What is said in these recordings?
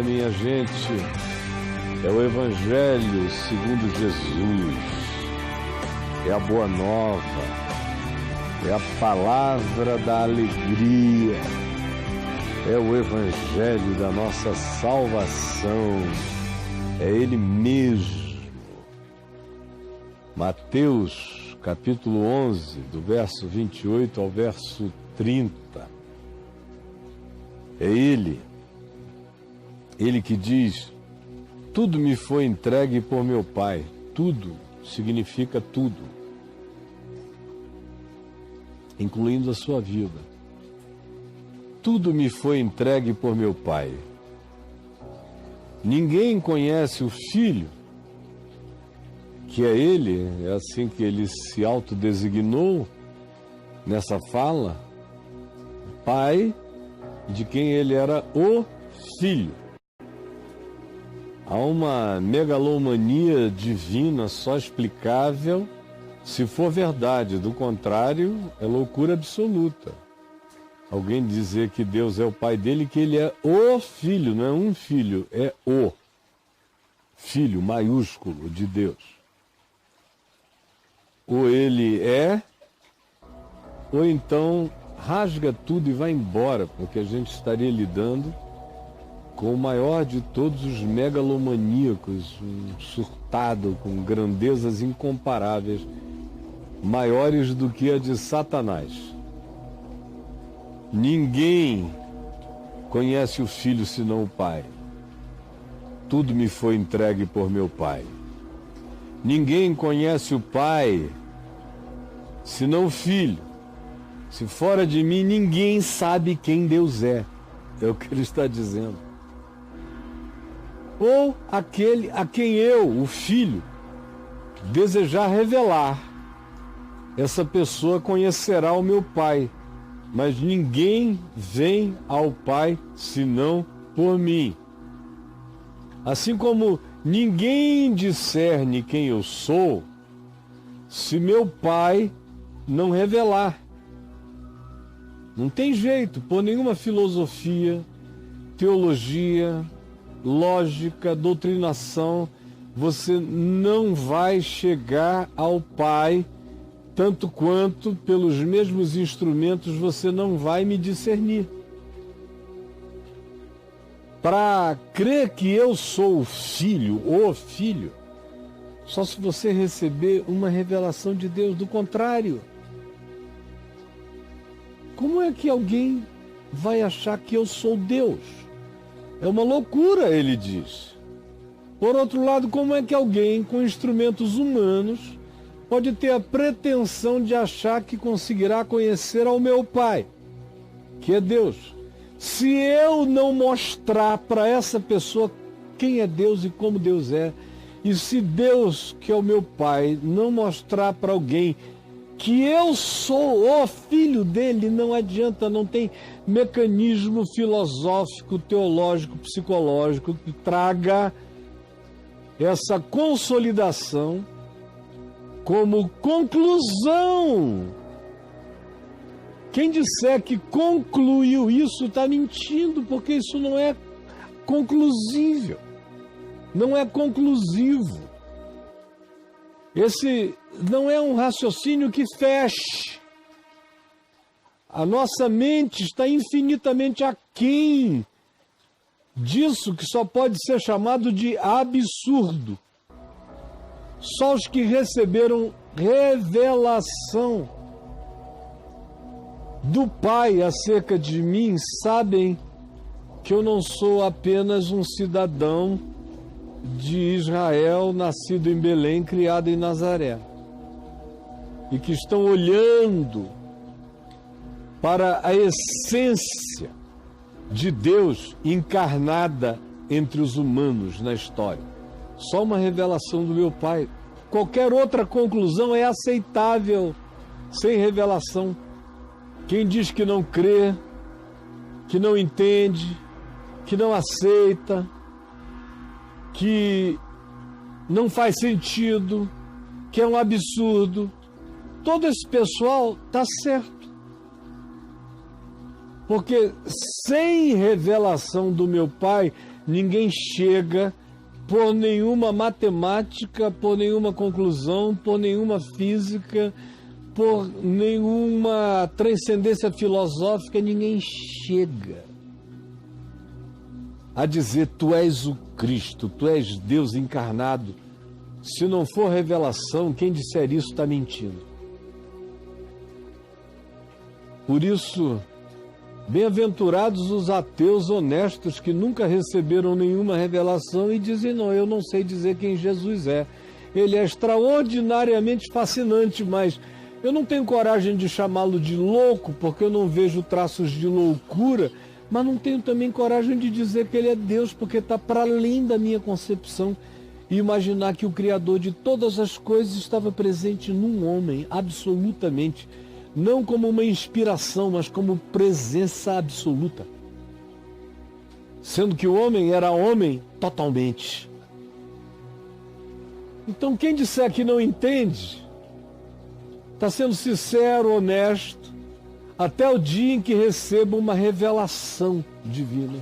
Minha gente, é o Evangelho segundo Jesus, é a boa nova, é a palavra da alegria, é o Evangelho da nossa salvação, é Ele mesmo. Mateus, capítulo 11, do verso 28 ao verso 30. É Ele que diz: tudo me foi entregue por meu Pai. Tudo significa tudo, incluindo a sua vida. Tudo me foi entregue por meu Pai. Ninguém conhece o Filho, que é Ele, é assim que Ele se autodesignou nessa fala, Pai, de quem Ele era o Filho. Há uma megalomania divina só explicável se for verdade, do contrário, é loucura absoluta. Alguém dizer que Deus é o Pai dele, que Ele é o Filho, não é um filho, é o Filho maiúsculo de Deus. Ou Ele é, ou então rasga tudo e vai embora, porque a gente estaria lidando com o maior de todos os megalomaníacos, um surtado com grandezas incomparáveis, maiores do que a de Satanás. Ninguém conhece o Filho senão o Pai. Tudo me foi entregue por meu Pai. Ninguém conhece o Pai senão o Filho. Se fora de mim, ninguém sabe quem Deus é. É o que ele está dizendo. Ou aquele a quem eu, o Filho, desejar revelar, essa pessoa conhecerá o meu Pai, mas ninguém vem ao Pai senão por mim. Assim como ninguém discerne quem eu sou, se meu Pai não revelar. Não tem jeito, por nenhuma filosofia, teologia, lógica, doutrinação, você não vai chegar ao Pai, tanto quanto pelos mesmos instrumentos você não vai me discernir. Para crer que eu sou o Filho, só se você receber uma revelação de Deus. Do contrário, como é que alguém vai achar que eu sou Deus? É uma loucura, ele diz. Por outro lado, como é que alguém com instrumentos humanos pode ter a pretensão de achar que conseguirá conhecer ao meu Pai, que é Deus, se eu não mostrar para essa pessoa quem é Deus e como Deus é, e se Deus, que é o meu Pai, não mostrar para alguém que eu sou o Filho dele, não adianta, não tem mecanismo filosófico, teológico, psicológico que traga essa consolidação como conclusão. Quem disser que concluiu isso está mentindo, porque isso não é conclusível, não é conclusivo. Esse não é um raciocínio que feche. A nossa mente está infinitamente aquém disso que só pode ser chamado de absurdo. Só os que receberam revelação do Pai acerca de mim sabem que eu não sou apenas um cidadão de Israel, nascido em Belém, criado em Nazaré, e que estão olhando para a essência de Deus encarnada entre os humanos na história. Só uma revelação do meu Pai. Qualquer outra conclusão é aceitável sem revelação. Quem diz que não crê, que não entende, que não aceita, que não faz sentido, que é um absurdo, todo esse pessoal está certo. Porque sem revelação do meu Pai, ninguém chega por nenhuma matemática, por nenhuma conclusão, por nenhuma física, por nenhuma transcendência filosófica, ninguém chega a dizer: tu és o Cristo, tu és Deus encarnado. Se não for revelação, quem disser isso está mentindo. Por isso, bem-aventurados os ateus honestos que nunca receberam nenhuma revelação e dizem: não, eu não sei dizer quem Jesus é. Ele é extraordinariamente fascinante, mas eu não tenho coragem de chamá-lo de louco, porque eu não vejo traços de loucura, mas não tenho também coragem de dizer que ele é Deus, porque está para além da minha concepção. E imaginar que o Criador de todas as coisas estava presente num homem, absolutamente, não como uma inspiração, mas como presença absoluta. Sendo que o homem era homem totalmente. Então quem disser que não entende, está sendo sincero, honesto, até o dia em que receba uma revelação divina.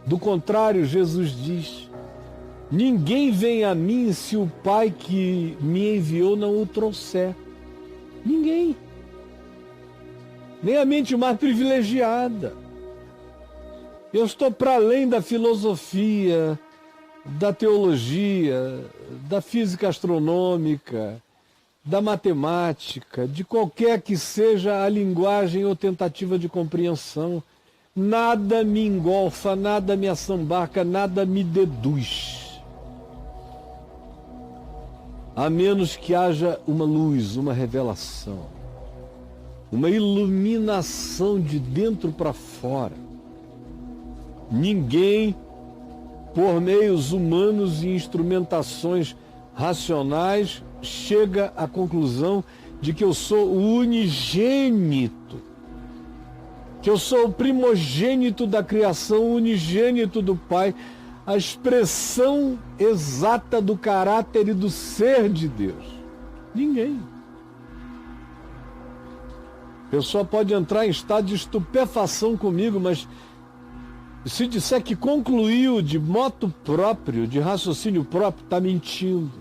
Do contrário, Jesus diz: ninguém vem a mim se o Pai que me enviou não o trouxer. Ninguém. Nem a mente mais privilegiada. Eu estou para além da filosofia, da teologia, da física astronômica, da matemática, de qualquer que seja a linguagem ou tentativa de compreensão. Nada me engolfa, nada me assambarca, nada me deduz. A menos que haja uma luz, uma revelação, uma iluminação de dentro para fora. Ninguém, por meios humanos e instrumentações racionais, chega à conclusão de que eu sou o unigênito, que eu sou o primogênito da criação, unigênito do Pai, a expressão exata do caráter e do ser de Deus. Ninguém. A pessoa pode entrar em estado de estupefação comigo, mas se disser que concluiu de moto próprio, de raciocínio próprio, está mentindo.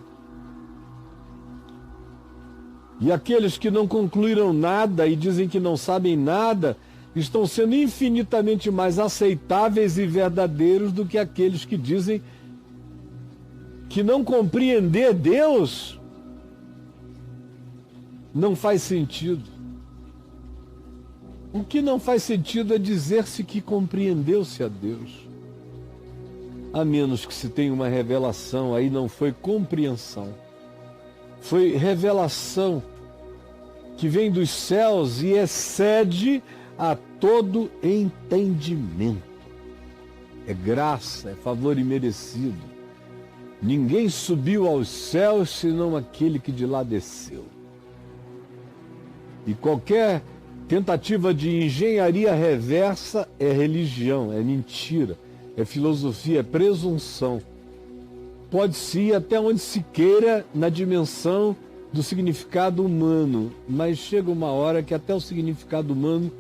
E aqueles que não concluíram nada e dizem que não sabem nada, estão sendo infinitamente mais aceitáveis e verdadeiros do que aqueles que dizem que não compreender Deus não faz sentido. O que não faz sentido é dizer-se que compreendeu-se a Deus. A menos que se tenha uma revelação, aí não foi compreensão. Foi revelação que vem dos céus e excede a todo entendimento. É graça, é favor imerecido. Ninguém subiu aos céus senão aquele que de lá desceu. E qualquer tentativa de engenharia reversa é religião, é mentira, é filosofia, é presunção. Pode-se ir até onde se queira na dimensão do significado humano, mas chega uma hora que até o significado humano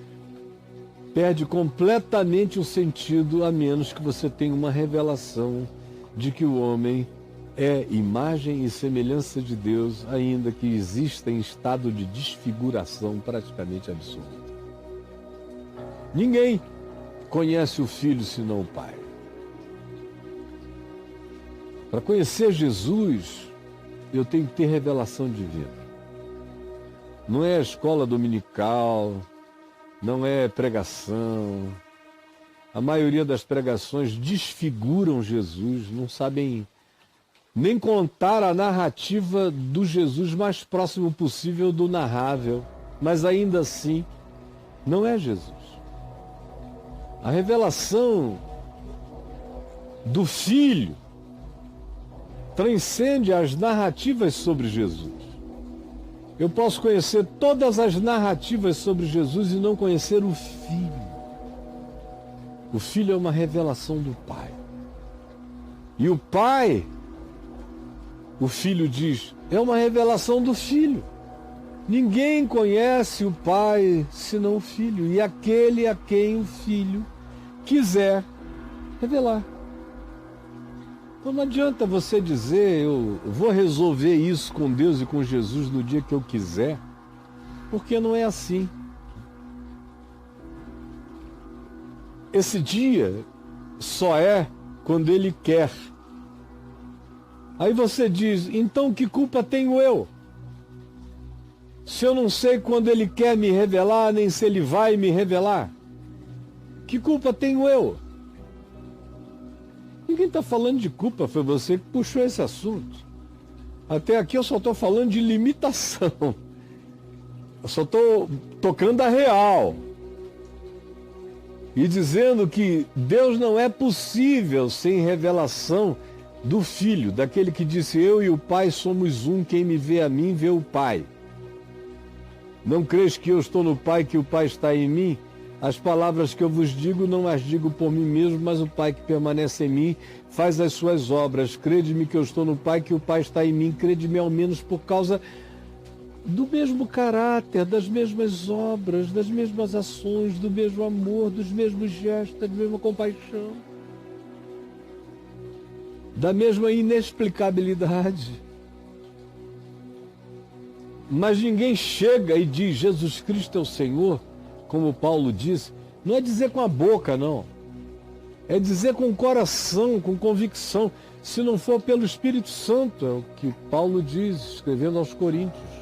perde completamente o sentido, a menos que você tenha uma revelação de que o homem é imagem e semelhança de Deus, ainda que exista em estado de desfiguração praticamente absoluta. Ninguém conhece o Filho senão o Pai. Para conhecer Jesus, eu tenho que ter revelação divina. Não é a escola dominical, não é pregação. A maioria das pregações desfiguram Jesus, não sabem nem contar a narrativa do Jesus mais próximo possível do narrável, mas ainda assim não é Jesus. A revelação do Filho transcende as narrativas sobre Jesus. Eu posso conhecer todas as narrativas sobre Jesus e não conhecer o Filho. O Filho é uma revelação do Pai. E o Pai, o Filho diz, é uma revelação do Filho. Ninguém conhece o Pai senão o Filho. E aquele a quem o Filho quiser revelar. Então não adianta você dizer, eu vou resolver isso com Deus e com Jesus no dia que eu quiser, porque não é assim. Esse dia só é quando Ele quer. Aí você diz, então que culpa tenho eu? Se eu não sei quando Ele quer me revelar, nem se Ele vai me revelar. Que culpa tenho eu? Ninguém está falando de culpa, foi você que puxou esse assunto. Até aqui eu só estou falando de limitação. Eu só estou tocando a real. E dizendo que Deus não é possível sem revelação do Filho, daquele que disse, eu e o Pai somos um, quem me vê a mim, vê o Pai. Não crês que eu estou no Pai, que o Pai está em mim? As palavras que eu vos digo, não as digo por mim mesmo, mas o Pai que permanece em mim faz as suas obras. Crede-me que eu estou no Pai, que o Pai está em mim. Crede-me ao menos por causa do mesmo caráter, das mesmas obras, das mesmas ações, do mesmo amor, dos mesmos gestos, da mesma compaixão, da mesma inexplicabilidade. Mas ninguém chega e diz Jesus Cristo é o Senhor, como Paulo diz, não é dizer com a boca, não. É dizer com o coração, com convicção. Se não for pelo Espírito Santo, é o que Paulo diz, escrevendo aos Coríntios.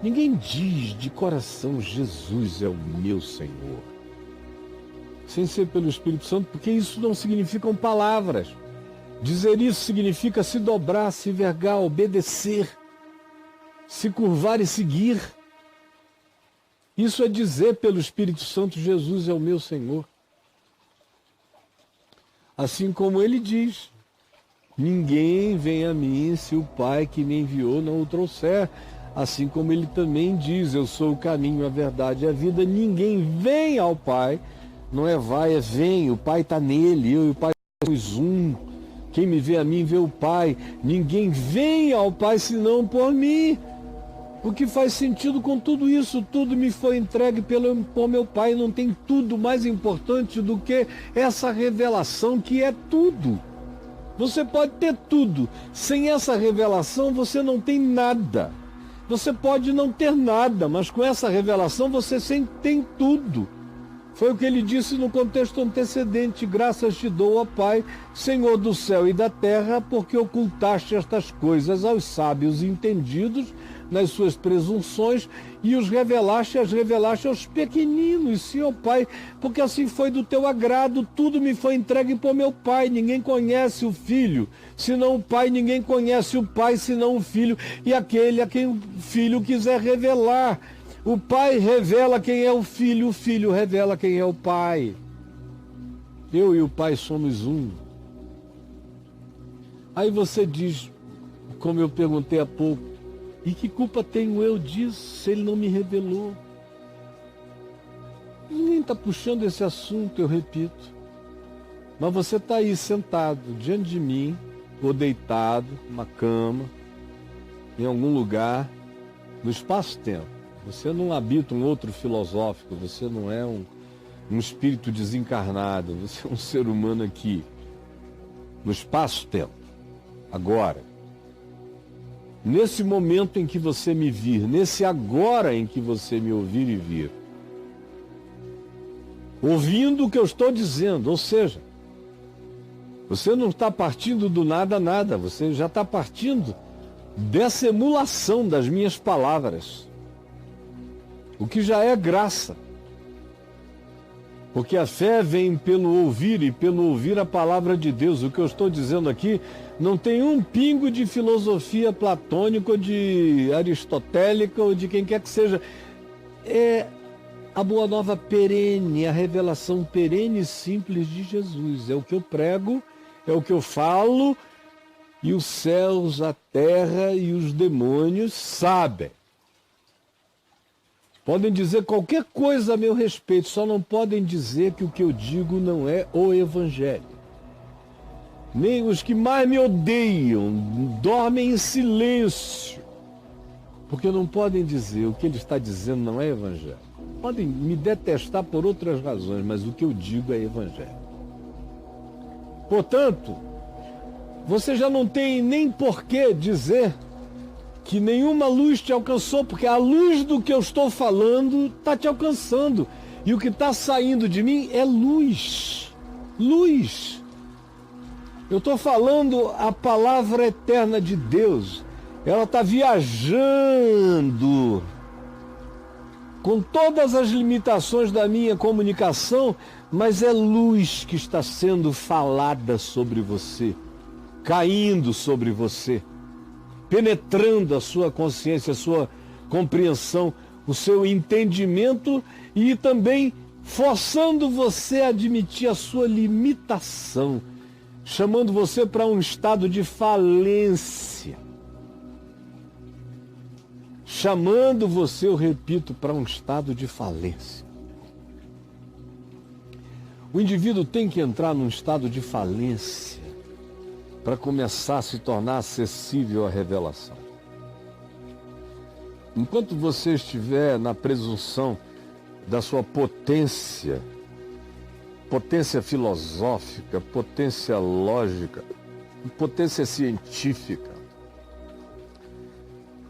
Ninguém diz de coração, Jesus é o meu Senhor. Sem ser pelo Espírito Santo, porque isso não significam palavras. Dizer isso significa se dobrar, se vergar, obedecer, se curvar e seguir. Isso é dizer pelo Espírito Santo, Jesus é o meu Senhor. Assim como ele diz, ninguém vem a mim se o Pai que me enviou não o trouxer. Assim como ele também diz, eu sou o caminho, a verdade e a vida. Ninguém vem ao Pai, não é vai, é vem. O Pai está nele, eu e o Pai somos um. Quem me vê a mim, vê o Pai. Ninguém vem ao Pai senão por mim. O que faz sentido com tudo isso? Tudo me foi entregue por meu Pai. Não tem tudo mais importante do que essa revelação que é tudo. Você pode ter tudo. Sem essa revelação você não tem nada. Você pode não ter nada, mas com essa revelação você sempre tem tudo. Foi o que ele disse no contexto antecedente. Graças te dou, ó Pai, Senhor do céu e da terra, porque ocultaste estas coisas aos sábios e entendidos nas suas presunções e as revelaste aos pequeninos. Sim, ó Pai, porque assim foi do teu agrado, tudo me foi entregue por meu Pai. Ninguém conhece o Filho senão o Pai, ninguém conhece o Pai senão o Filho, e aquele a quem o Filho quiser revelar. O Pai revela quem é o Filho revela quem é o Pai. Eu e o Pai somos um. Aí você diz, como eu perguntei há pouco, e que culpa tenho eu disso se ele não me revelou? Ninguém está puxando esse assunto, eu repito. Mas você está aí sentado diante de mim, ou deitado, numa cama, em algum lugar, no espaço-tempo. Você não habita um outro filosófico, você não é um espírito desencarnado, você é um ser humano aqui, no espaço-tempo, agora. Nesse momento em que você me vir, nesse agora em que você me ouvir e vir, ouvindo o que eu estou dizendo, ou seja, você não está partindo do nada a nada, você já está partindo dessa emulação das minhas palavras, o que já é graça. Porque a fé vem pelo ouvir e pelo ouvir a palavra de Deus. O que eu estou dizendo aqui não tem um pingo de filosofia platônica, ou de aristotélica, ou de quem quer que seja. É a boa nova perene, a revelação perene e simples de Jesus. É o que eu prego, é o que eu falo, e os céus, a terra e os demônios sabem. Podem dizer qualquer coisa a meu respeito, só não podem dizer que o que eu digo não é o Evangelho. Nem os que mais me odeiam dormem em silêncio, porque não podem dizer o que ele está dizendo não é Evangelho. Podem me detestar por outras razões, mas o que eu digo é Evangelho. Portanto, você já não tem nem por que dizer que nenhuma luz te alcançou, porque a luz do que eu estou falando está te alcançando. E o que está saindo de mim é luz. Luz. Eu estou falando a palavra eterna de Deus. Ela está viajando com todas as limitações da minha comunicação, mas é luz que está sendo falada sobre você, caindo sobre você, penetrando a sua consciência, a sua compreensão, o seu entendimento e também forçando você a admitir a sua limitação, chamando você para um estado de falência. Chamando você, eu repito, para um estado de falência. O indivíduo tem que entrar num estado de falência para começar a se tornar acessível à revelação. Enquanto você estiver na presunção da sua potência, potência filosófica, potência lógica, potência científica,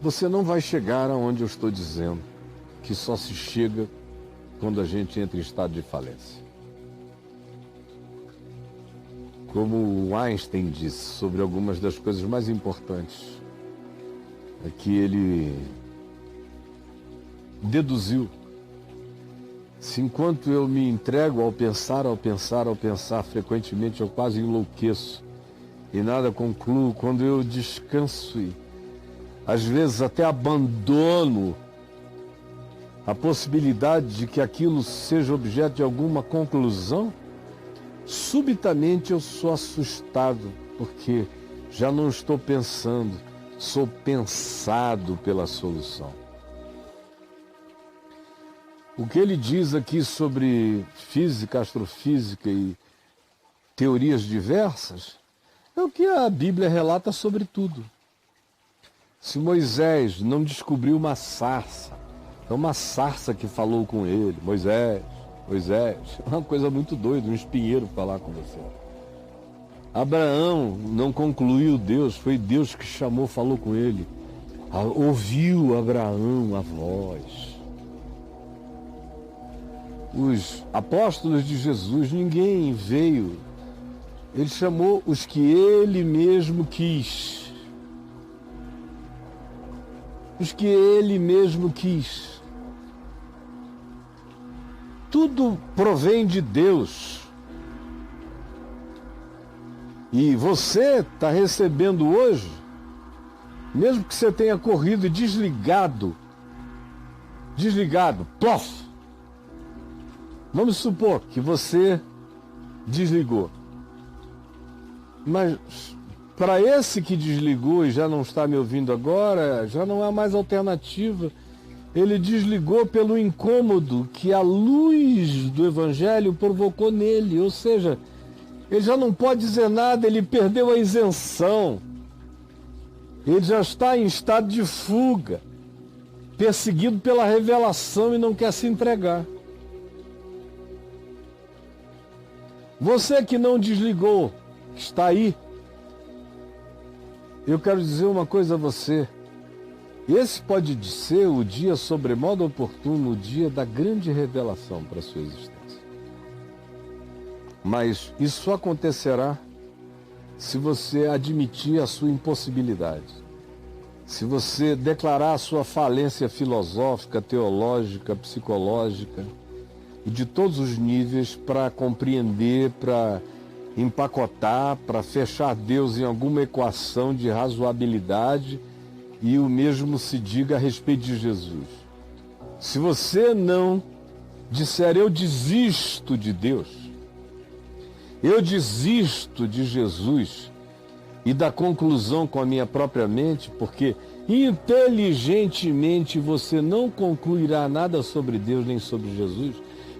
você não vai chegar aonde eu estou dizendo, que só se chega quando a gente entra em estado de falência. Como Einstein disse sobre algumas das coisas mais importantes, é que ele deduziu: se enquanto eu me entrego ao pensar, frequentemente eu quase enlouqueço e nada concluo, quando eu descanso e às vezes até abandono a possibilidade de que aquilo seja objeto de alguma conclusão, subitamente eu sou assustado, porque já não estou pensando, sou pensado pela solução. O que ele diz aqui sobre física, astrofísica e teorias diversas é o que a Bíblia relata sobre tudo. Se Moisés não descobriu uma sarça, é uma sarça que falou com ele. Moisés, é uma coisa muito doida, um espinheiro falar com você. Abraão não concluiu Deus, foi Deus que chamou, falou com ele. Ouviu Abraão a voz. Os apóstolos de Jesus, ninguém veio. Ele chamou os que ele mesmo quis. Os que ele mesmo quis. Tudo provém de Deus. E você está recebendo hoje, mesmo que você tenha corrido e desligado, plof! Vamos supor que você desligou. Mas para esse que desligou e já não está me ouvindo agora, já não há mais alternativa. Ele desligou pelo incômodo que a luz do Evangelho provocou nele. Ou seja, ele já não pode dizer nada, ele perdeu a isenção. Ele já está em estado de fuga, perseguido pela revelação e não quer se entregar. Você que não desligou, está aí, eu quero dizer uma coisa a você. Esse pode ser o dia sobremodo oportuno, o dia da grande revelação para a sua existência. Mas isso só acontecerá se você admitir a sua impossibilidade. Se você declarar a sua falência filosófica, teológica, psicológica e de todos os níveis para compreender, para empacotar, para fechar Deus em alguma equação de razoabilidade, e o mesmo se diga a respeito de Jesus. Se você não disser eu desisto de Deus, eu desisto de Jesus e da conclusão com a minha própria mente, porque inteligentemente você não concluirá nada sobre Deus nem sobre Jesus,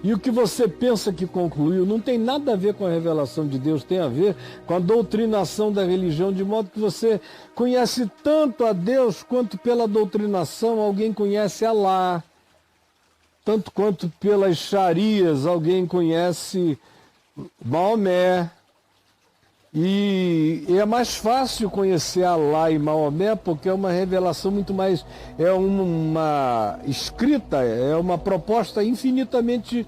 e o que você pensa que concluiu não tem nada a ver com a revelação de Deus, tem a ver com a doutrinação da religião, de modo que você conhece tanto a Deus quanto pela doutrinação alguém conhece Alá, tanto quanto pelas Sharias alguém conhece Maomé, E é mais fácil conhecer Alá e Maomé porque é uma revelação muito mais, é uma escrita, é uma proposta infinitamente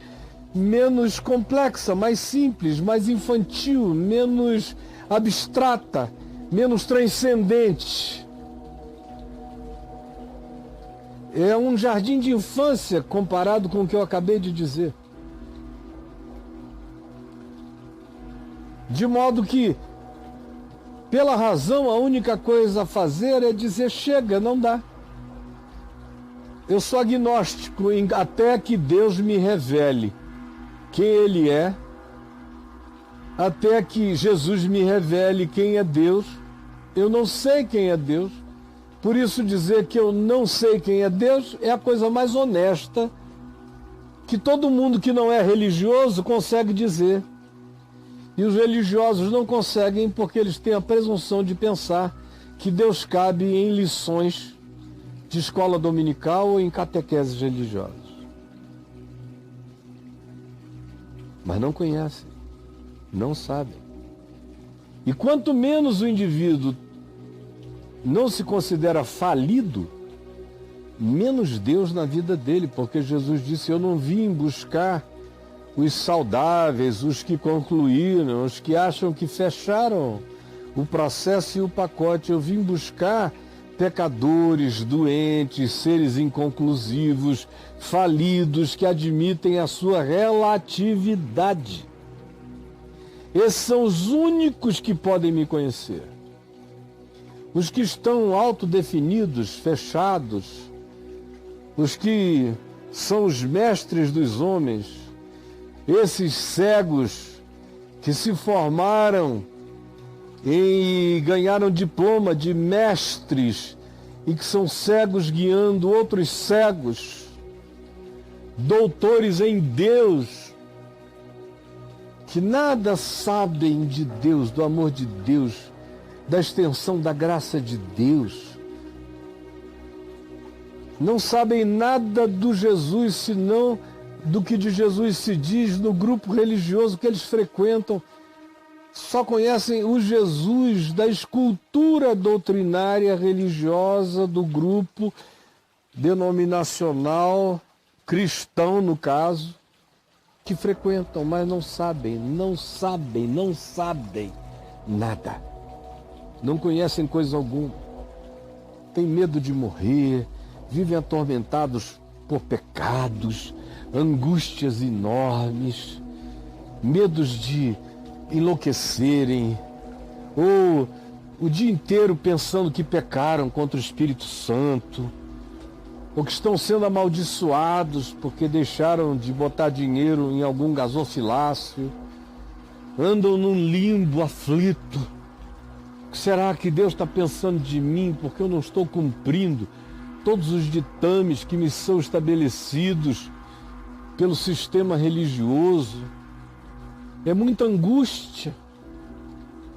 menos complexa, mais simples, mais infantil, menos abstrata, menos transcendente. É um jardim de infância comparado com o que eu acabei de dizer. De modo que, pela razão, a única coisa a fazer é dizer: chega, não dá. Eu sou agnóstico até que Deus me revele quem Ele é, até que Jesus me revele quem é Deus. Eu não sei quem é Deus, por isso dizer que eu não sei quem é Deus é a coisa mais honesta que todo mundo que não é religioso consegue dizer. E os religiosos não conseguem porque eles têm a presunção de pensar que Deus cabe em lições de escola dominical ou em catequeses religiosas. Mas não conhecem, não sabem. E quanto menos o indivíduo não se considera falido, menos Deus na vida dele, porque Jesus disse: eu não vim buscar os saudáveis, os que concluíram, os que acham que fecharam o processo e o pacote. Eu vim buscar pecadores, doentes, seres inconclusivos, falidos, que admitem a sua relatividade. Esses são os únicos que podem me conhecer. Os que estão autodefinidos, fechados, os que são os mestres dos homens, esses cegos que se formaram e ganharam diploma de mestres e que são cegos guiando outros cegos, doutores em Deus, que nada sabem de Deus, do amor de Deus, da extensão da graça de Deus. Não sabem nada do Jesus, senão do que de Jesus se diz no grupo religioso que eles frequentam. Só conhecem o Jesus da escultura doutrinária religiosa do grupo denominacional, cristão no caso, que frequentam, mas não sabem nada. Não conhecem coisa alguma. Têm medo de morrer, vivem atormentados por pecados, angústias enormes, medos de enlouquecerem, ou o dia inteiro pensando que pecaram contra o Espírito Santo, ou que estão sendo amaldiçoados porque deixaram de botar dinheiro em algum gasofilácio, andam num limbo aflito. O que será que Deus está pensando de mim porque eu não estou cumprindo todos os ditames que me são estabelecidos pelo sistema religioso? É muita angústia,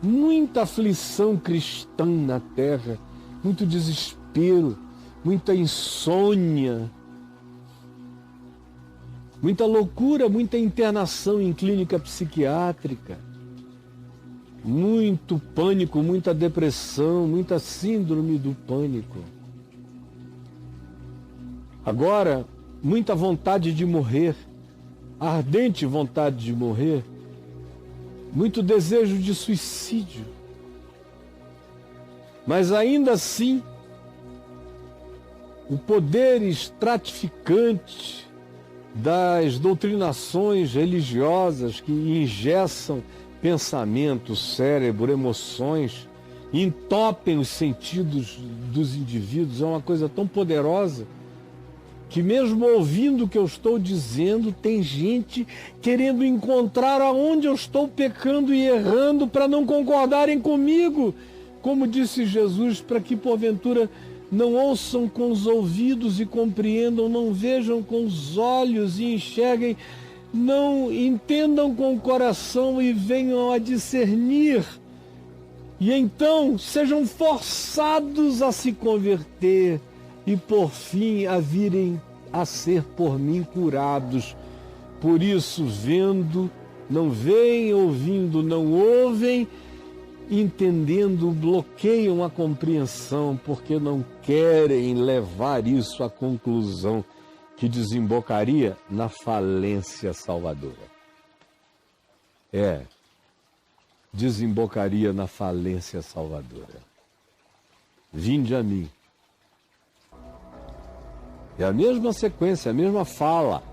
muita aflição cristã na terra, muito desespero, muita insônia, muita loucura, muita internação em clínica psiquiátrica, muito pânico, muita depressão, muita síndrome do pânico. Agora, muita vontade de morrer, ardente vontade de morrer, muito desejo de suicídio. Mas ainda assim, o poder estratificante das doutrinações religiosas que engessam pensamento, cérebro, emoções, entopem os sentidos dos indivíduos, é uma coisa tão poderosa que mesmo ouvindo o que eu estou dizendo, tem gente querendo encontrar aonde eu estou pecando e errando para não concordarem comigo. Como disse Jesus, para que porventura não ouçam com os ouvidos e compreendam, não vejam com os olhos e enxerguem, não entendam com o coração e venham a discernir. E então sejam forçados a se converter e por fim a virem a ser por mim curados. Por isso, vendo, não veem, ouvindo, não ouvem, entendendo, bloqueiam a compreensão porque não querem levar isso à conclusão que desembocaria na falência salvadora. Desembocaria na falência salvadora. Vinde a mim. É a mesma sequência, a mesma fala.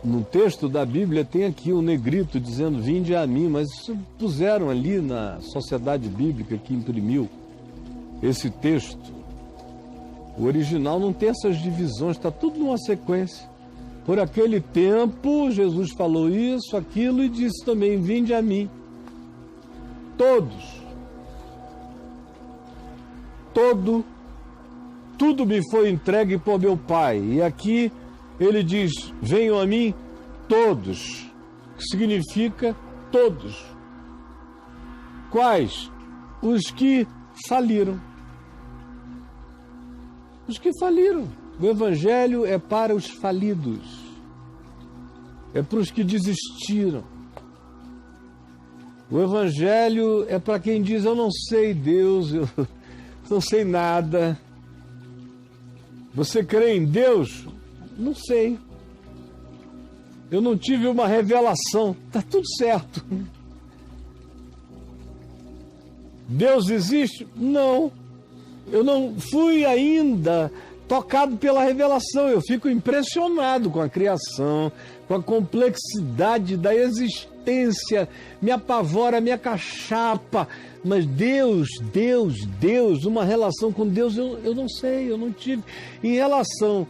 No texto da Bíblia tem aqui um negrito dizendo vinde a mim, mas isso puseram ali na sociedade bíblica que imprimiu esse texto. O original não tem essas divisões, está tudo numa sequência. Por aquele tempo, Jesus falou isso, aquilo e disse também, vinde a mim. Todos. Tudo me foi entregue por meu Pai. E aqui ele diz, venham a mim todos. Que significa todos. Quais? Os que faliram. Os que faliram. O Evangelho é para os falidos. É para os que desistiram. O Evangelho é para quem diz, eu não sei Deus, eu não sei nada. Você crê em Deus? Não sei. Eu não tive uma revelação. Está tudo certo. Deus existe? Não. Eu não fui ainda tocado pela revelação. Eu fico impressionado com a criação, com a complexidade da existência. Me apavora, me acachapa. Mas Deus, uma relação com Deus, eu não sei, eu não tive. Em relação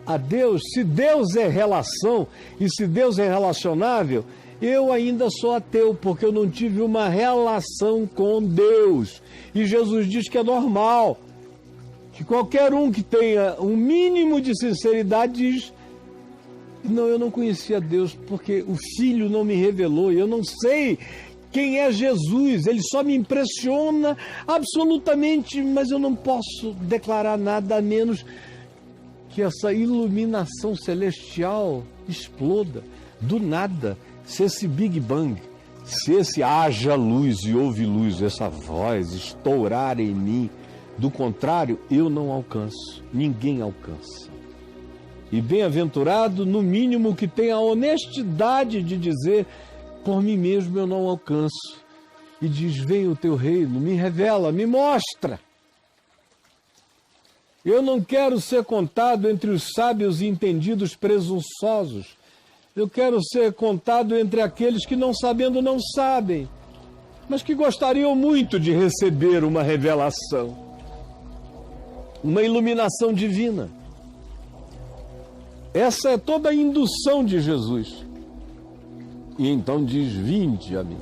a Deus, se Deus é relação e se Deus é relacionável, eu ainda sou ateu, porque eu não tive uma relação com Deus. E Jesus diz que é normal, que qualquer um que tenha um mínimo de sinceridade diz, não, eu não conhecia Deus, porque o Filho não me revelou, e eu não sei quem é Jesus, ele só me impressiona absolutamente, mas eu não posso declarar nada a menos que essa iluminação celestial exploda do nada. Se esse Big Bang, se esse haja luz e houve luz, essa voz estourar em mim, do contrário, eu não alcanço, ninguém alcança. E bem-aventurado, no mínimo, que tem a honestidade de dizer, por mim mesmo eu não alcanço. E diz, vem o teu reino, me revela, me mostra. Eu não quero ser contado entre os sábios e entendidos presunçosos. Eu quero ser contado entre aqueles que, não sabendo, não sabem, mas que gostariam muito de receber uma revelação, uma iluminação divina. Essa é toda a indução de Jesus. E então diz, vinde a mim.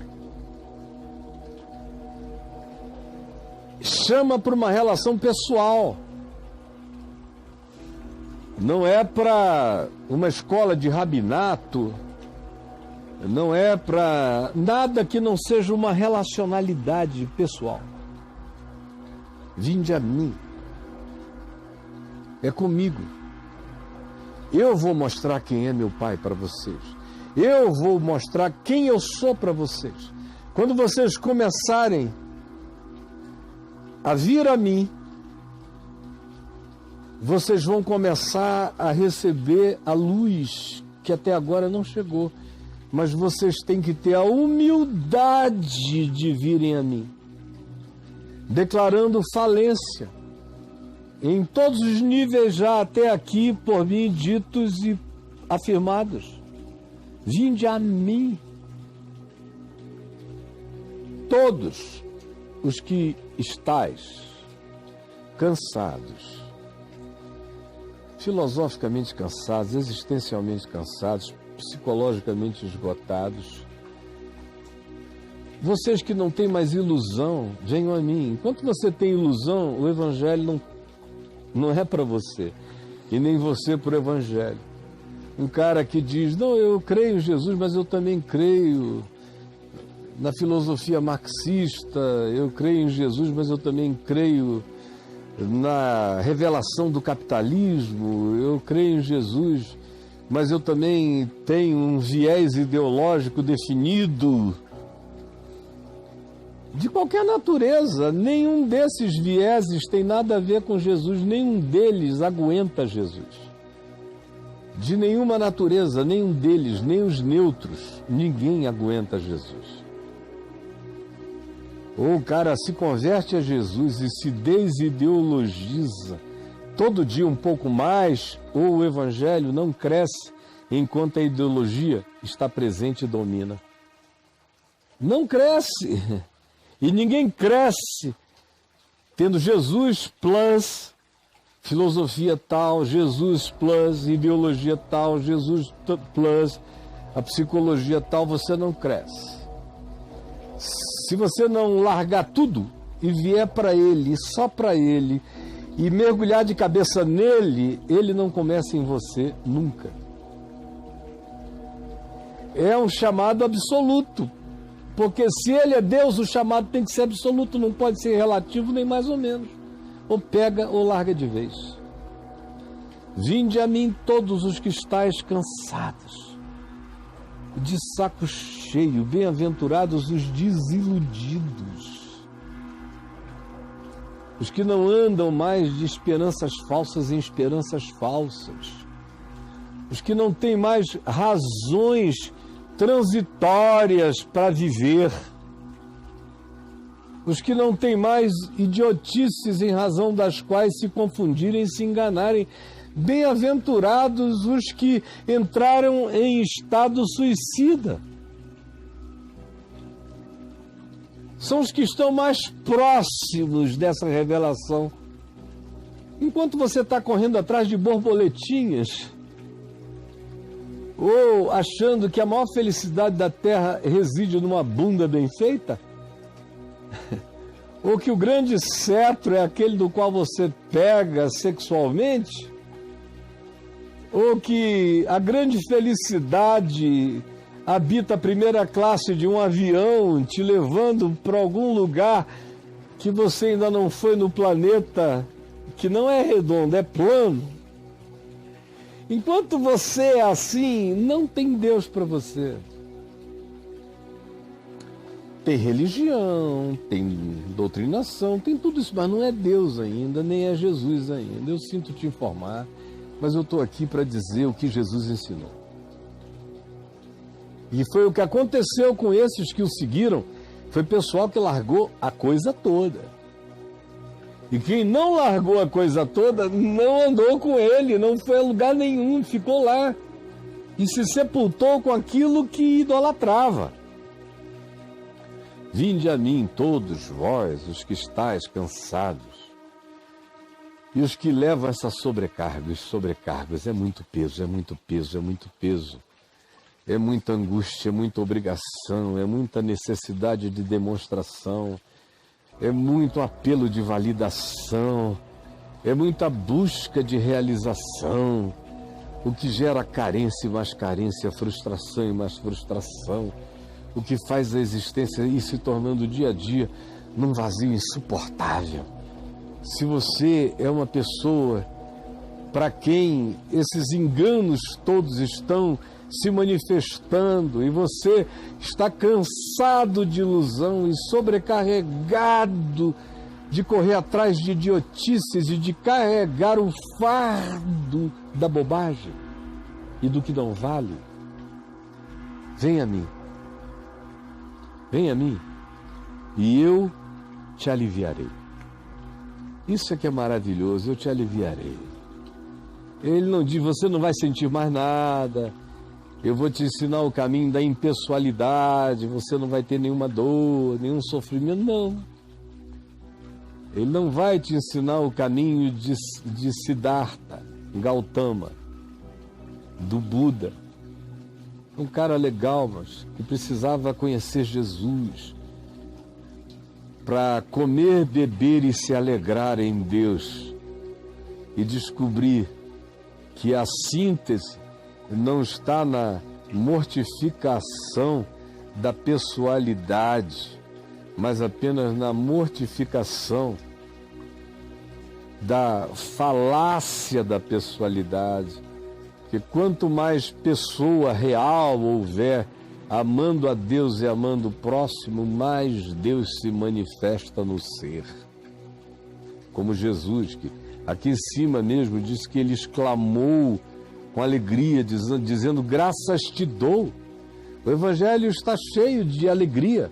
Chama para uma relação pessoal. Não é para uma escola de rabinato, não é para nada que não seja uma relacionalidade pessoal. Vinde a mim. É comigo. Eu vou mostrar quem é meu Pai para vocês. Eu vou mostrar quem eu sou para vocês. Quando vocês começarem a vir a mim, vocês vão começar a receber a luz que até agora não chegou. Mas vocês têm que ter a humildade de virem a mim, declarando falência em todos os níveis já até aqui por mim ditos e afirmados. Vinde a mim, todos os que estáis cansados, filosoficamente cansados, existencialmente cansados, psicologicamente esgotados. Vocês que não têm mais ilusão, venham a mim. Enquanto você tem ilusão, o Evangelho não é para você, e nem você para o Evangelho. Um cara que diz, não, eu creio em Jesus, mas eu também creio na filosofia marxista, eu creio em Jesus, mas eu também creio na revelação do capitalismo, eu creio em Jesus, mas eu também tenho um viés ideológico definido. De qualquer natureza, nenhum desses vieses tem nada a ver com Jesus, nenhum deles aguenta Jesus. De nenhuma natureza, nenhum deles, nem os neutros, ninguém aguenta Jesus. Ou o cara se converte a Jesus e se desideologiza todo dia um pouco mais, ou o evangelho não cresce enquanto a ideologia está presente e domina. Não cresce. E ninguém cresce tendo Jesus plus filosofia tal, Jesus plus ideologia tal, Jesus plus a psicologia tal, você não cresce. Se você não largar tudo e vier para Ele, só para Ele, e mergulhar de cabeça nele, Ele não começa em você nunca. É um chamado absoluto. Porque se Ele é Deus, o chamado tem que ser absoluto, não pode ser relativo nem mais ou menos. Ou pega ou larga de vez. Vinde a mim todos os que estáis cansados, de saco cheio, bem-aventurados os desiludidos, os que não andam mais de esperanças falsas em esperanças falsas, os que não têm mais razões transitórias para viver, os que não têm mais idiotices em razão das quais se confundirem e se enganarem. Bem-aventurados os que entraram em estado suicida. São os que estão mais próximos dessa revelação. Enquanto você está correndo atrás de borboletinhas, ou achando que a maior felicidade da terra reside numa bunda bem feita, ou que o grande cetro é aquele do qual você pega sexualmente, ou que a grande felicidade habita a primeira classe de um avião te levando para algum lugar que você ainda não foi no planeta, que não é redondo, é plano. Enquanto você é assim, não tem Deus para você. Tem religião, tem doutrinação, tem tudo isso, mas não é Deus ainda, nem é Jesus ainda. Eu sinto te informar, mas eu estou aqui para dizer o que Jesus ensinou. E foi o que aconteceu com esses que o seguiram, foi pessoal que largou a coisa toda. E quem não largou a coisa toda, não andou com ele, não foi a lugar nenhum, ficou lá. E se sepultou com aquilo que idolatrava. Vinde a mim todos vós, os que estáis cansados, e os que levam essa sobrecarga. Os sobrecargas é muito peso, é muito peso, é muito peso. É muita angústia, é muita obrigação, é muita necessidade de demonstração, é muito apelo de validação, é muita busca de realização, o que gera carência e mais carência, frustração e mais frustração, o que faz a existência ir se tornando dia a dia num vazio insuportável. Se você é uma pessoa para quem esses enganos todos estão se manifestando e você está cansado de ilusão e sobrecarregado de correr atrás de idiotices e de carregar o fardo da bobagem e do que não vale, vem a mim. Venha a mim e eu te aliviarei. Isso é que é maravilhoso, eu te aliviarei. Ele não diz, você não vai sentir mais nada, eu vou te ensinar o caminho da impessoalidade, você não vai ter nenhuma dor, nenhum sofrimento, não. Ele não vai te ensinar o caminho de Siddhartha, Gautama, do Buda. Um cara legal, mas que precisava conhecer Jesus para comer, beber e se alegrar em Deus e descobrir que a síntese não está na mortificação da pessoalidade, mas apenas na mortificação da falácia da pessoalidade, que quanto mais pessoa real houver amando a Deus e amando o próximo, mais Deus se manifesta no ser. Como Jesus, que aqui em cima mesmo diz que ele exclamou com alegria, dizendo: graças te dou. O Evangelho está cheio de alegria.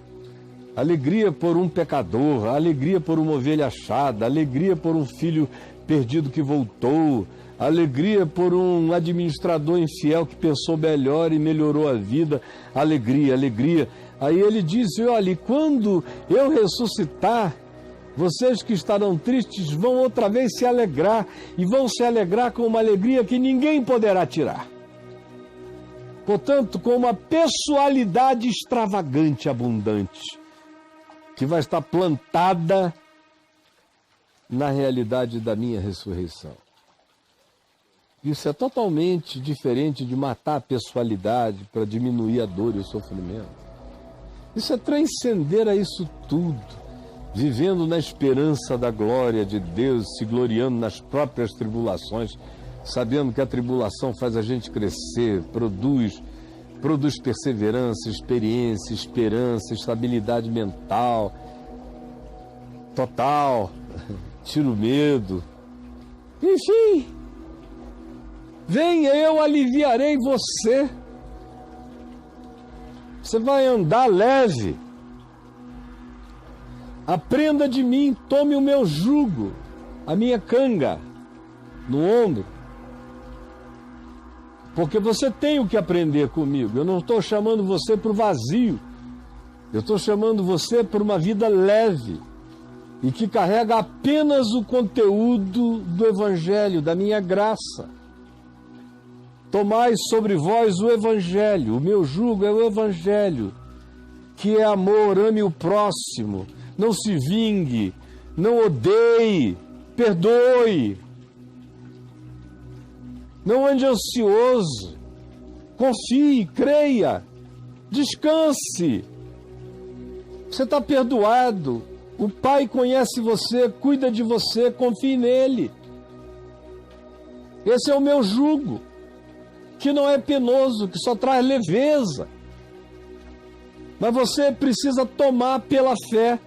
Alegria por um pecador, alegria por uma ovelha achada, alegria por um filho perdido que voltou, alegria por um administrador infiel que pensou melhor e melhorou a vida, alegria, alegria. Aí ele disse: olha, quando eu ressuscitar, vocês que estarão tristes vão outra vez se alegrar, e vão se alegrar com uma alegria que ninguém poderá tirar. Portanto, com uma pessoalidade extravagante, abundante, que vai estar plantada na realidade da minha ressurreição. Isso é totalmente diferente de matar a pessoalidade para diminuir a dor e o sofrimento. Isso é transcender a isso tudo, vivendo na esperança da glória de Deus, se gloriando nas próprias tribulações, sabendo que a tribulação faz a gente crescer, produz perseverança, experiência, esperança, estabilidade mental, total, tira o medo. Enfim, venha, eu aliviarei você. Você vai andar leve. Aprenda de mim, tome o meu jugo, a minha canga no ombro. Porque você tem o que aprender comigo. Eu não estou chamando você para o vazio. Eu estou chamando você para uma vida leve e que carrega apenas o conteúdo do Evangelho, da minha graça. Tomai sobre vós o Evangelho. O meu jugo é o Evangelho, que é amor, ame o próximo, não se vingue, não odeie, perdoe. Não ande ansioso, confie, creia, descanse. Você está perdoado, o Pai conhece você, cuida de você, confie nele. Esse é o meu jugo, que não é penoso, que só traz leveza. Mas você precisa tomar pela fé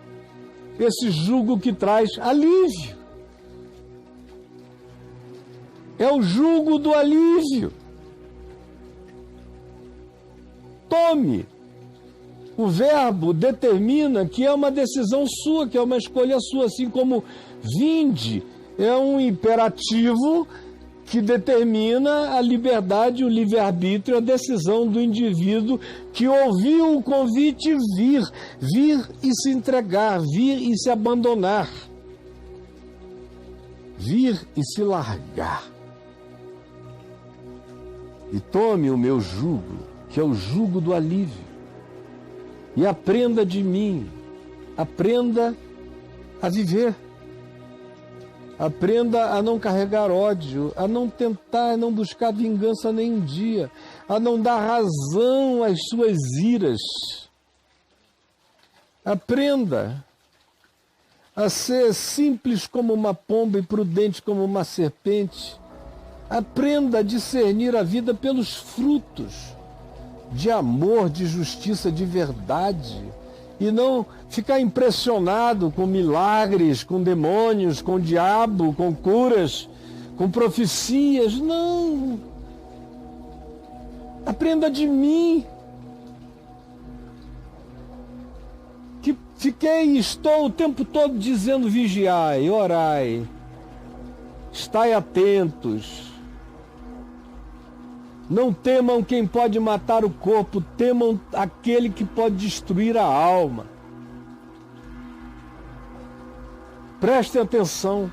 esse jugo que traz alívio. É o jugo do alívio. Tome. O verbo determina que é uma decisão sua, que é uma escolha sua, assim como vinde é um imperativo que determina a liberdade, o livre-arbítrio, a decisão do indivíduo que ouviu o convite vir e se entregar, vir e se abandonar, vir e se largar. E tome o meu jugo, que é o jugo do alívio, e aprenda de mim, aprenda a viver, aprenda a não carregar ódio, a não tentar, a não buscar vingança nem um dia, a não dar razão às suas iras. Aprenda a ser simples como uma pomba e prudente como uma serpente. Aprenda a discernir a vida pelos frutos de amor, de justiça, de verdade, e não ficar impressionado com milagres, com demônios, com diabo, com curas, com profecias. Não. Aprenda de mim, que estou o tempo todo dizendo: vigiai, orai, estai atentos. Não temam quem pode matar o corpo, temam aquele que pode destruir a alma. Prestem atenção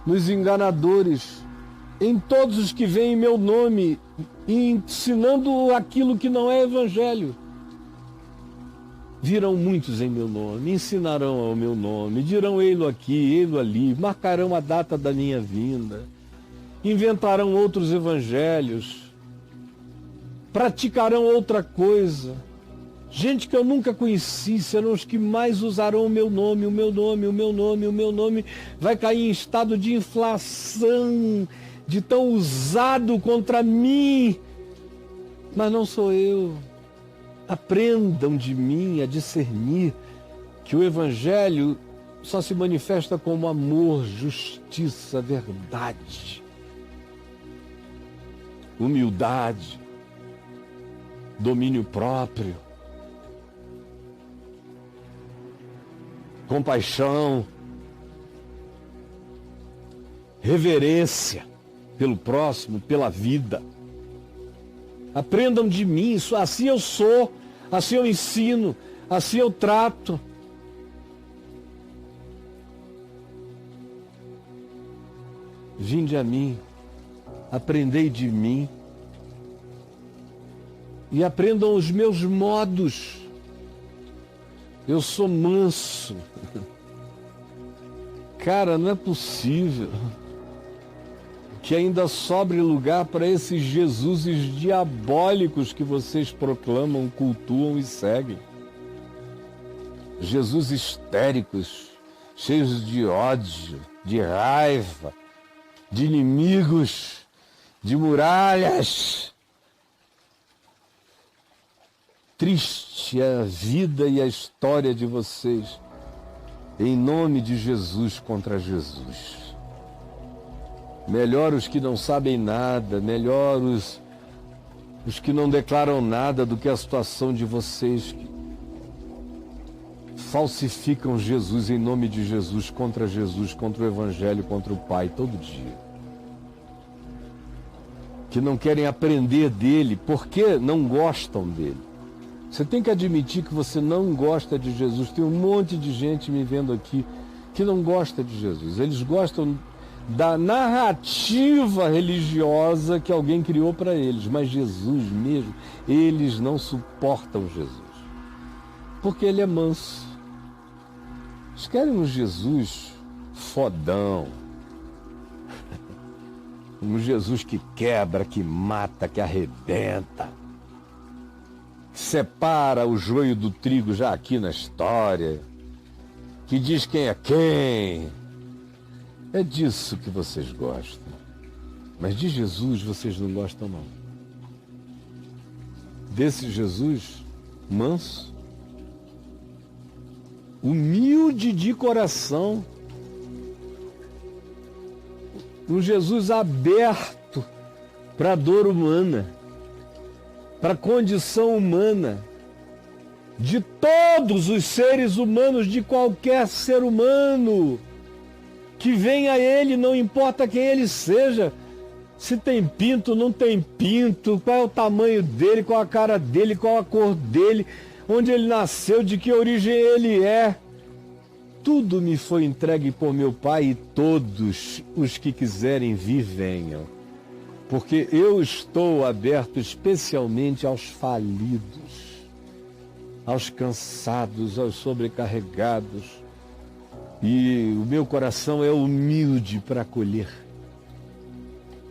nos enganadores, em todos os que vêm em meu nome, ensinando aquilo que não é evangelho. Virão muitos em meu nome, ensinarão ao meu nome, dirão: ei-lo aqui, ei-lo ali, marcarão a data da minha vinda. Inventarão outros evangelhos, praticarão outra coisa. Gente que eu nunca conheci serão os que mais usarão o meu nome, o meu nome, o meu nome, o meu nome. Vai cair em estado de inflação, de tão usado contra mim. Mas não sou eu. Aprendam de mim a discernir que o Evangelho só se manifesta como amor, justiça, verdade, humildade, domínio próprio, compaixão, reverência pelo próximo, pela vida. Aprendam de mim, isso, assim eu sou, assim eu ensino, assim eu trato. Vinde a mim, aprendei de mim e aprendam os meus modos. Eu sou manso. Cara, não é possível que ainda sobre lugar para esses Jesuses diabólicos que vocês proclamam, cultuam e seguem. Jesus histéricos, cheios de ódio, de raiva, de inimigos, de muralhas. Triste é a vida e a história de vocês, em nome de Jesus contra Jesus. Melhor os que não sabem nada, melhor os que não declaram nada do que a situação de vocês que falsificam Jesus em nome de Jesus, contra o Evangelho, contra o Pai, todo dia. Que não querem aprender dele, porque não gostam dele. Você tem que admitir que você não gosta de Jesus. Tem um monte de gente me vendo aqui que não gosta de Jesus. Eles gostam da narrativa religiosa que alguém criou para eles, mas Jesus mesmo, eles não suportam Jesus, porque ele é manso. Eles querem um Jesus fodão, um Jesus que quebra, que mata, que arrebenta, que separa o joio do trigo já aqui na história, que diz quem é quem. É disso que vocês gostam. Mas de Jesus vocês não gostam, não. Desse Jesus manso, humilde de coração, um Jesus aberto para a dor humana, para a condição humana, de todos os seres humanos, de qualquer ser humano que vem a ele, não importa quem ele seja, se tem pinto, não tem pinto, qual é o tamanho dele, qual a cara dele, qual a cor dele, onde ele nasceu, de que origem ele é. Tudo me foi entregue por meu Pai, e todos os que quiserem vir, venham. Porque eu estou aberto especialmente aos falidos, aos cansados, aos sobrecarregados. E o meu coração é humilde para acolher.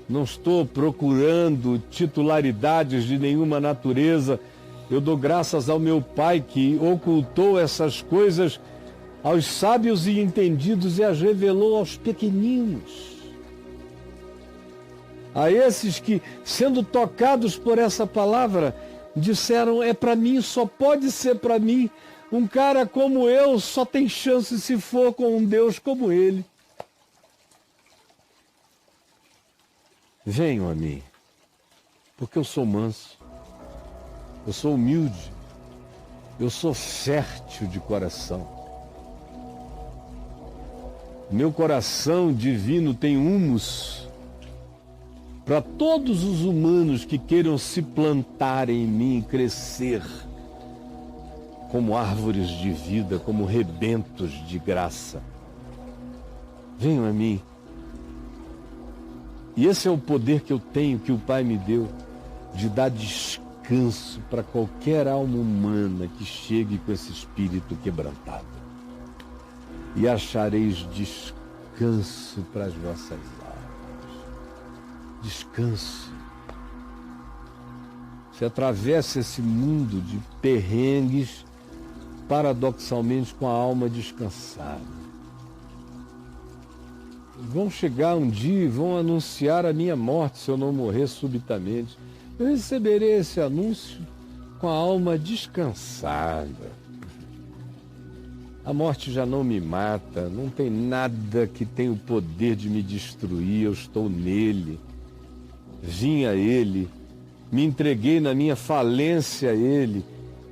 Não estou procurando titularidades de nenhuma natureza. Eu dou graças ao meu Pai que ocultou essas coisas aos sábios e entendidos e as revelou aos pequeninos. A esses que, sendo tocados por essa palavra, disseram: é para mim, só pode ser para mim. Um cara como eu só tem chance se for com um Deus como ele. Venham a mim, porque eu sou manso, eu sou humilde, eu sou fértil de coração. Meu coração divino tem humus para todos os humanos que queiram se plantar em mim, crescer como árvores de vida, como rebentos de graça. Venham a mim. E esse é o poder que eu tenho, que o Pai me deu, de dar descanso para qualquer alma humana que chegue com esse espírito quebrantado. E achareis descanso para as vossas almas. Descanso. Você atravessa esse mundo de perrengues, paradoxalmente com a alma descansada. vão chegar um dia e vão anunciar a minha morte se eu não morrer subitamente. Eu receberei esse anúncio com a alma descansada. A morte já não me mata, não tem nada que tenha o poder de me destruir, eu estou nele. Vim a ele, me entreguei na minha falência a ele,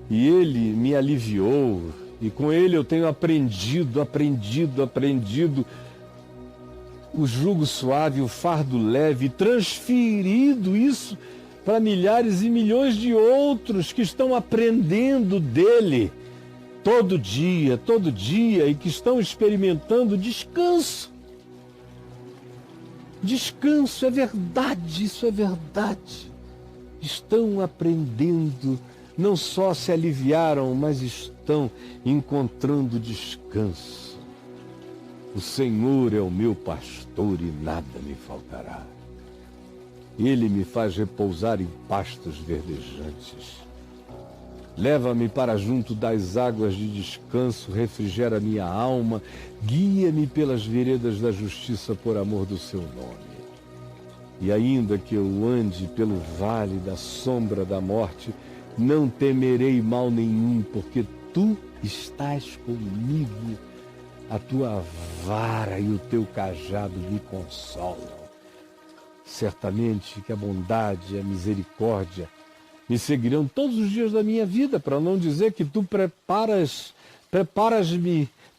e ele me aliviou, e com ele eu tenho aprendido o jugo suave, o fardo leve, transferido isso para milhares e milhões de outros que estão aprendendo dele todo dia, e que estão experimentando descanso. Descanso, é verdade, isso é verdade. Estão aprendendo, não só se aliviaram, mas estão encontrando descanso. O Senhor é o meu pastor e nada me faltará. Ele me faz repousar em pastos verdejantes. Leva-me para junto das águas de descanso, refrigera minha alma, guia-me pelas veredas da justiça por amor do seu nome. E ainda que eu ande pelo vale da sombra da morte, não temerei mal nenhum, porque tu estás comigo. A tua vara e o teu cajado me consolam. Certamente que a bondade e a misericórdia me seguirão todos os dias da minha vida, para não dizer que tu preparas-me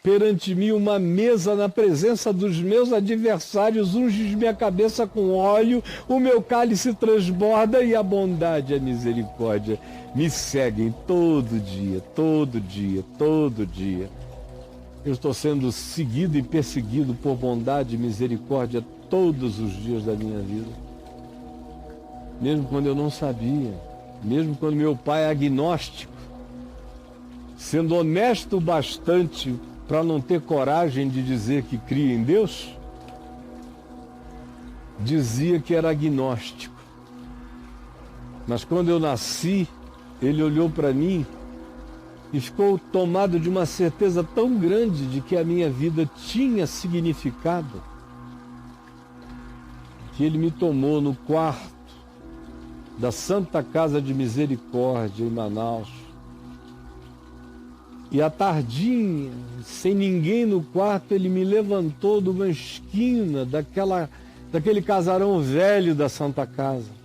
perante mim uma mesa na presença dos meus adversários, unges minha cabeça com óleo, o meu cálice transborda e a bondade e a misericórdia me seguem todo dia. Eu estou sendo seguido e perseguido por bondade e misericórdia todos os dias da minha vida. Mesmo quando eu não sabia, mesmo quando meu pai é agnóstico, sendo honesto bastante para não ter coragem de dizer que cria em Deus, dizia que era agnóstico. Mas quando eu nasci, ele olhou para mim e ficou tomado de uma certeza tão grande de que a minha vida tinha significado, que ele me tomou no quarto da Santa Casa de Misericórdia em Manaus. E à tardinha, sem ninguém no quarto, ele me levantou de uma esquina daquele casarão velho da Santa Casa.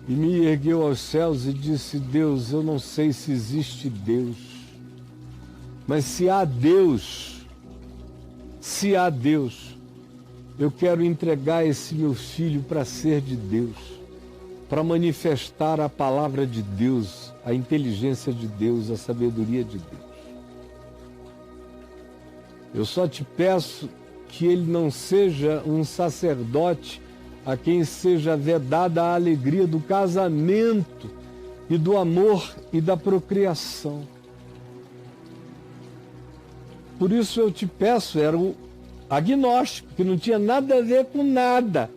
E me ergueu aos céus e disse: Deus, eu não sei se existe Deus, mas se há Deus, eu quero entregar esse meu filho para ser de Deus, para manifestar a palavra de Deus, a inteligência de Deus, a sabedoria de Deus. Eu só te peço que ele não seja um sacerdote a quem seja vedada a alegria do casamento e do amor e da procriação. Por isso eu te peço, era o agnóstico, que não tinha nada a ver com nada.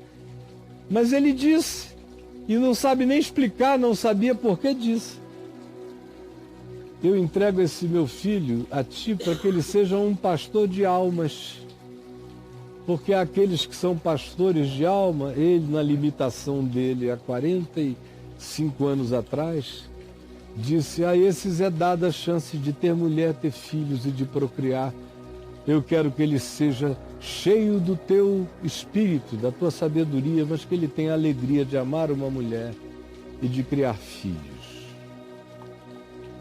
Mas ele disse, e não sabe nem explicar, não sabia por que disse: eu entrego esse meu filho a ti para que ele seja um pastor de almas. Porque aqueles que são pastores de alma, ele, na limitação dele há 45 anos atrás, disse: a esses é dada a chance de ter mulher, ter filhos e de procriar. Eu quero que ele seja cheio do teu espírito, da tua sabedoria, mas que ele tenha a alegria de amar uma mulher e de criar filhos.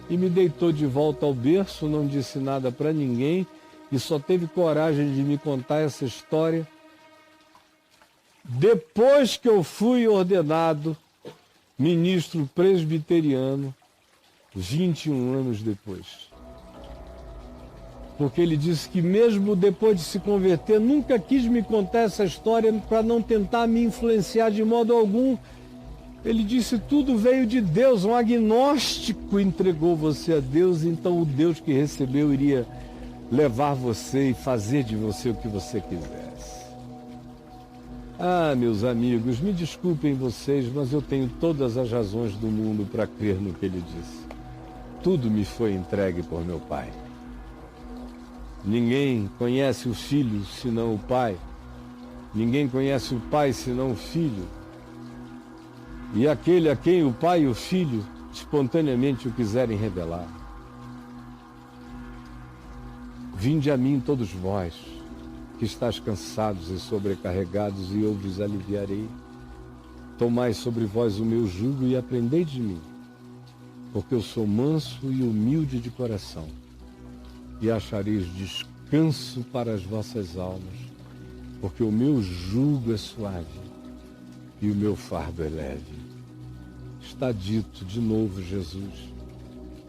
E me deitou de volta ao berço, não disse nada para ninguém, e só teve coragem de me contar essa história depois que eu fui ordenado ministro presbiteriano, 21 anos depois. Porque ele disse que mesmo depois de se converter, nunca quis me contar essa história para não tentar me influenciar de modo algum. Ele disse: tudo veio de Deus, um agnóstico entregou você a Deus, então o Deus que recebeu iria levar você e fazer de você o que você quisesse. Ah, meus amigos, me desculpem vocês, mas eu tenho todas as razões do mundo para crer no que ele disse. Tudo me foi entregue por meu Pai. Ninguém conhece o Filho senão o Pai. Ninguém conhece o Pai senão o Filho. E aquele a quem o Pai e o Filho espontaneamente o quiserem revelar. Vinde a mim todos vós, que estáis cansados e sobrecarregados, e eu vos aliviarei. Tomai sobre vós o meu jugo e aprendei de mim, porque eu sou manso e humilde de coração, e achareis descanso para as vossas almas, porque o meu jugo é suave e o meu fardo é leve. Está dito de novo, Jesus,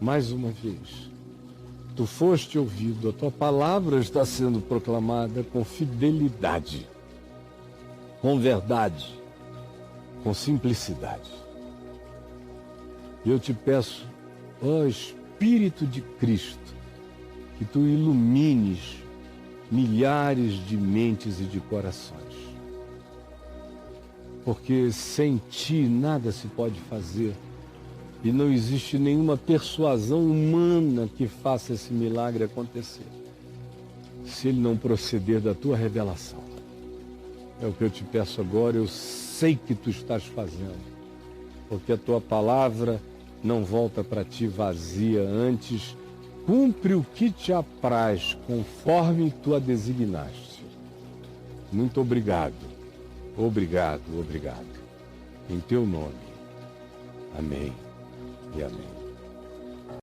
mais uma vez. Tu foste ouvido, a tua palavra está sendo proclamada com fidelidade, com verdade, com simplicidade. Eu te peço, ó Espírito de Cristo, que tu ilumines milhares de mentes e de corações. Porque sem ti nada se pode fazer. E não existe nenhuma persuasão humana que faça esse milagre acontecer, se ele não proceder da tua revelação. É o que eu te peço agora, eu sei que tu estás fazendo, porque a tua palavra não volta para ti vazia, antes cumpre o que te apraz, conforme tu a designaste. Muito obrigado, obrigado, obrigado. Em teu nome. Amém. E amém.